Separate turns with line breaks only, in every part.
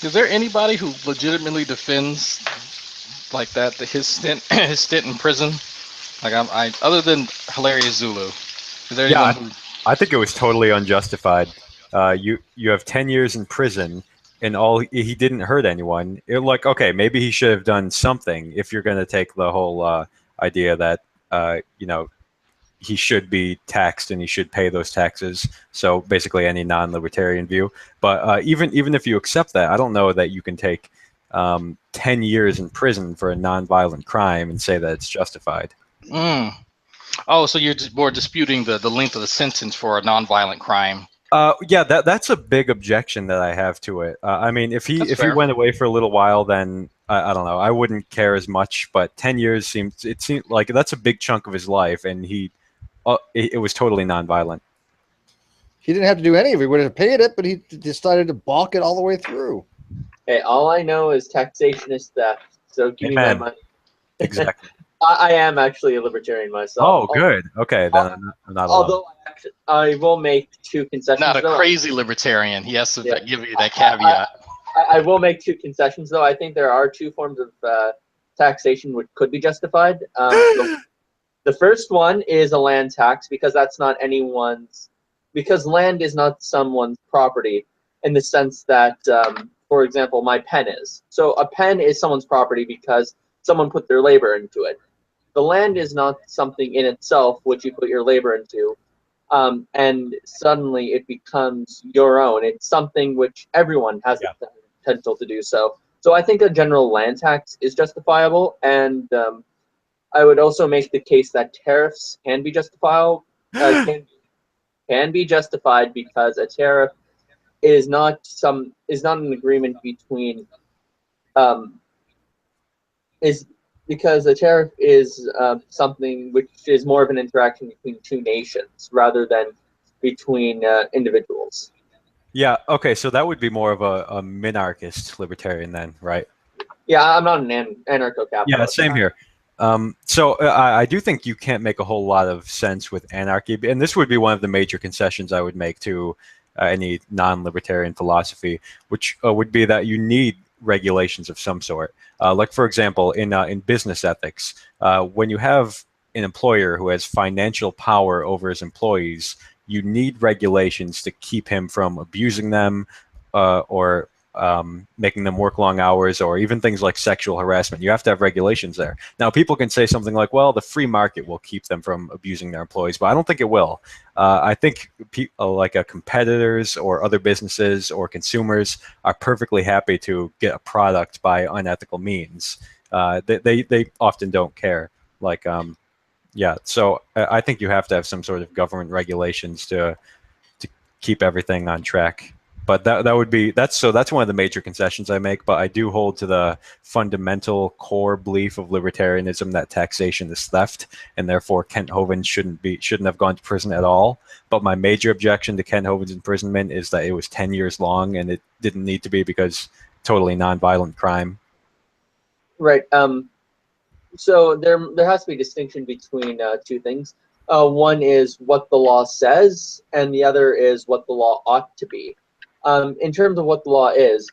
Is there anybody who legitimately defends like that his stint his stint in prison? Like I other than Hilarious Zulu, is there
Yeah,
anyone who?
I think it was totally unjustified. You have 10 years in prison, and he didn't hurt anyone. Like, okay, maybe he should have done something if you're going to take the whole idea that you know, he should be taxed and he should pay those taxes. So basically, any non-libertarian view. But even if you accept that, I don't know that you can take 10 years in prison for a non-violent crime and say that it's justified.
Mm. Oh, so you're more disputing the length of the sentence for a nonviolent crime?
Yeah, that's a big objection that I have to it. I mean,
That's
if he
fair.
went away for a little while, then I don't know, I wouldn't care as much. But 10 years seemed like that's a big chunk of his life, and it was totally nonviolent.
He didn't have to do any of it. He would have paid it, but he decided to balk it all the way through.
Hey, all I know is taxation is theft. So give me my
Amen.
money.
Exactly.
I am actually a libertarian myself.
Oh, good. Okay, then I'm not alone.
Although I will make two concessions.
Not a
though.
crazy libertarian. He has to
Yeah.
give you that caveat.
I will make two concessions, though. I think there are two forms of taxation which could be justified. The first one is a land tax because that's not anyone's. Because land is not someone's property in the sense that, for example, my pen is. So a pen is someone's property because someone put their labor into it. The land is not something in itself which you put your labor into, and suddenly it becomes your own. It's something which everyone has the potential to do so. So I think a general land tax is justifiable, and I would also make the case that tariffs can be justifiable. Can be justified because a tariff is not an agreement between is because a tariff is something which is more of an interaction between two nations rather than between individuals.
Yeah. Okay. So that would be more of a minarchist libertarian then, right?
Yeah, I'm not an anarcho-capitalist.
Yeah. Same here. So I do think you can't make a whole lot of sense with anarchy, and this would be one of the major concessions I would make to any non-libertarian philosophy, which would be that you need regulations of some sort. Like, for example, in business ethics, when you have an employer who has financial power over his employees, you need regulations to keep him from abusing them or making them work long hours, or even things like sexual harassment. You have to have regulations there. Now, people can say something like, well, the free market will keep them from abusing their employees, but I don't think it will. I think like competitors or other businesses or consumers are perfectly happy to get a product by unethical means. They often don't care. Like, yeah, so I think you have to have some sort of government regulations to keep everything on track. But that's one of the major concessions I make. But I do hold to the fundamental core belief of libertarianism that taxation is theft, and therefore Kent Hovind shouldn't have gone to prison at all. But my major objection to Kent Hovind's imprisonment is that it was 10 years long, and it didn't need to be because totally nonviolent crime.
Right. So there has to be a distinction between two things. One is what the law says, and the other is what the law ought to be. In terms of what the law is,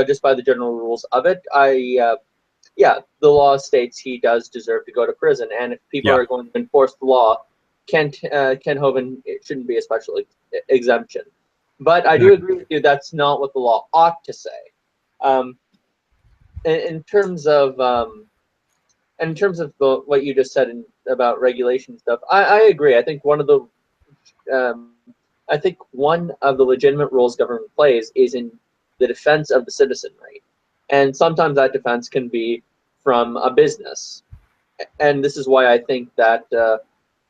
just by the general rules of it, yeah, the law states he does deserve to go to prison, and if people are going to enforce the law, Ken Hovind, it shouldn't be a special exemption. But I do agree with you, that's not what the law ought to say. In terms of what you just said about regulation stuff, I agree. I think one of the legitimate roles government plays is in the defense of the citizenry, and sometimes that defense can be from a business, and this is why I think that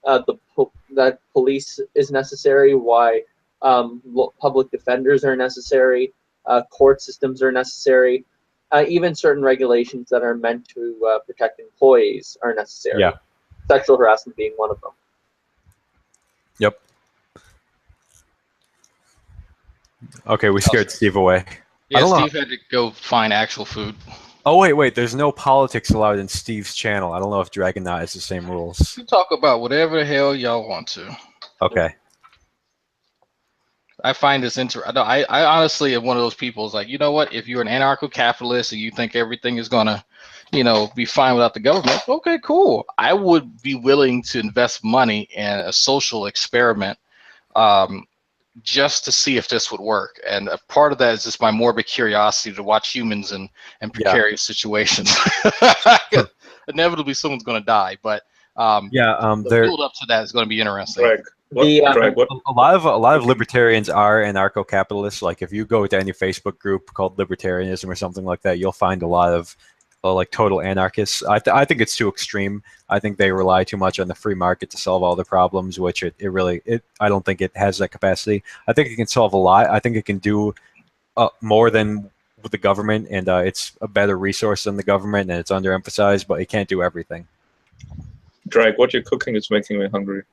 that police is necessary, why public defenders are necessary, court systems are necessary. Even certain regulations that are meant to protect employees are necessary.
Yeah.
Sexual harassment being one of them.
Yep. Okay, we scared Steve away.
Yeah, Steve had to go find actual food.
Oh, wait. There's no politics allowed in Steve's channel. I don't know if Dragonaut has the same rules.
You talk about whatever the hell y'all want to.
Okay.
I find this interesting. I honestly am one of those people who's like, you know what? If you're an anarcho-capitalist and you think everything is gonna, be fine without the government, okay, cool. I would be willing to invest money in a social experiment, um, just to see if this would work. And a part of that is just my morbid curiosity to watch humans in
Yeah.
precarious situations. Inevitably, someone's gonna die, but
Yeah,
the
there
build up to that is going to be interesting.
Greg, what,
The,
Greg, what?
a lot of libertarians are anarcho-capitalists. Like if you go to any Facebook group called Libertarianism or something like that, you'll find a lot of like total anarchists. I think it's too extreme. I think they rely too much on the free market to solve all the problems, which I don't think it has that capacity. I think it can solve a lot. I think it can do more than with the government, and it's a better resource than the government, and it's underemphasized, but it can't do everything.
Greg, what you're cooking is making me hungry.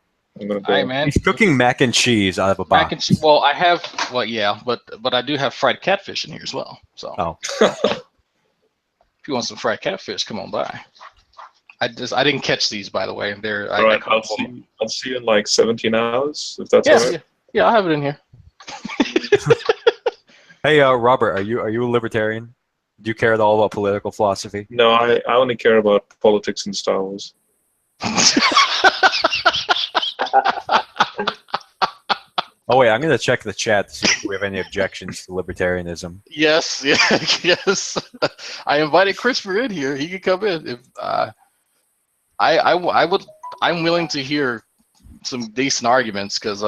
I'm gonna go.
Hi, man.
He's cooking mac and cheese out of a box.
Mac and cheese. Well, I have. Well, yeah, but I do have fried catfish in here as well. So,
Oh.
if you want some fried catfish, come on by. I didn't catch these, by the way. They're.
All right, I'll see you in like 17 hours, if that's
Yeah,
all right.
yeah, I'll have it in here.
Hey, Robert, are you a libertarian? Do you care at all about political philosophy?
No, I only care about politics and Star Wars.
Oh wait, I'm gonna check the chat to see if we have any objections to libertarianism.
Yes, yeah, yes. I invited Christopher in here. He can come in. If I'm willing to hear some decent arguments because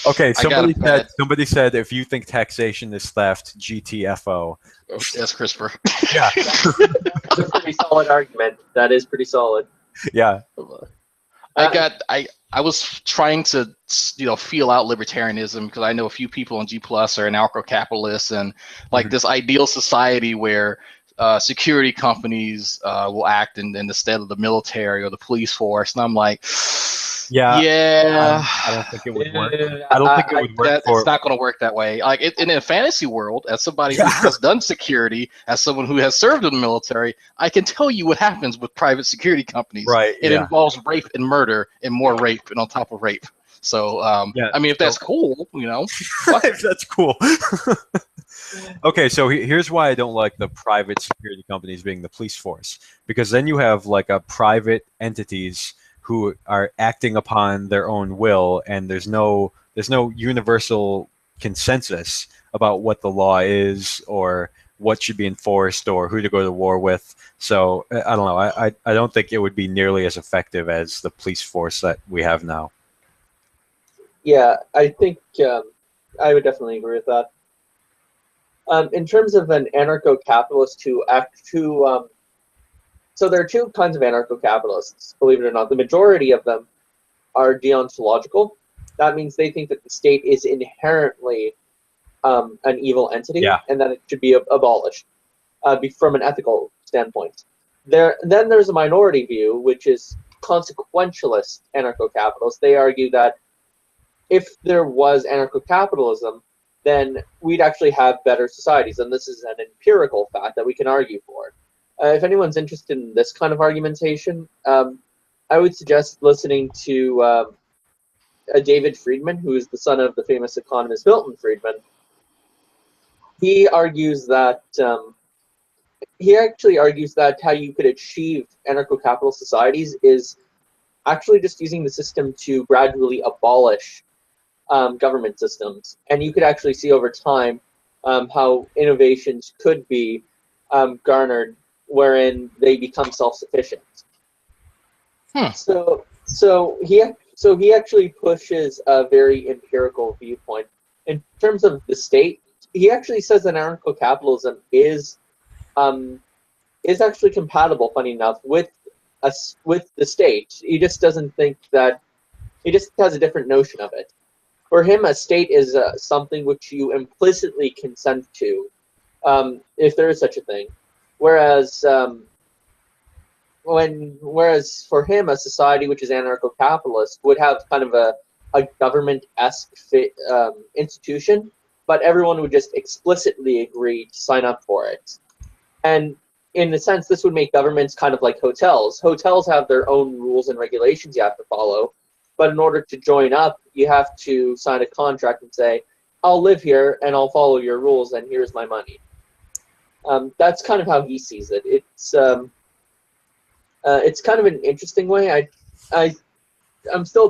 Okay, somebody
gotta-
somebody said if you think taxation is theft, GTFO.
yes, Christopher.
Yeah,
that's a pretty solid argument. That is pretty solid.
yeah.
I was trying to feel out libertarianism because I know a few people on G Plus are anarcho-capitalists and like this ideal society where security companies will act in the stead of the military or the police force, and I'm like,
Yeah. I don't think it would work. I don't think it would work for.
It's not going to work that way. Like in a fantasy world, as somebody who has done security, as someone who has served in the military, I can tell you what happens with private security companies.
Right.
It involves rape and murder and more rape and on top of rape. So, I mean, if that's cool,
If that's cool. Okay, so here's why I don't like the private security companies being the police force, because then you have like a private entities who are acting upon their own will, and there's no universal consensus about what the law is or what should be enforced or who to go to war with. So I don't know. I don't think it would be nearly as effective as the police force that we have now.
Yeah, I think I would definitely agree with that. In terms of an anarcho-capitalist so there are two kinds of anarcho-capitalists, believe it or not. The majority of them are deontological. That means they think that the state is inherently an evil entity and that it should be abolished from an ethical standpoint. Then there's a minority view, which is consequentialist anarcho-capitalists. They argue that if there was anarcho-capitalism, then we'd actually have better societies, and this is an empirical fact that we can argue for. If anyone's interested in this kind of argumentation, I would suggest listening to David Friedman, who is the son of the famous economist Milton Friedman. He argues that how you could achieve anarcho-capital societies is actually just using the system to gradually abolish government systems, and you could actually see over time how innovations could be garnered wherein they become self-sufficient. So he actually pushes a very empirical viewpoint. In terms of the state, he actually says that anarcho-capitalism is actually compatible, funny enough, with the state. He just doesn't think that. He just has a different notion of it. For him, a state is something which you implicitly consent to, if there is such a thing. Whereas for him, a society which is anarcho-capitalist would have kind of a government-esque institution, but everyone would just explicitly agree to sign up for it. And in a sense, this would make governments kind of like hotels. Hotels have their own rules and regulations you have to follow, but in order to join up, you have to sign a contract and say, I'll live here and I'll follow your rules, and here's my money. That's kind of how he sees it. It's kind of an interesting way. I'm still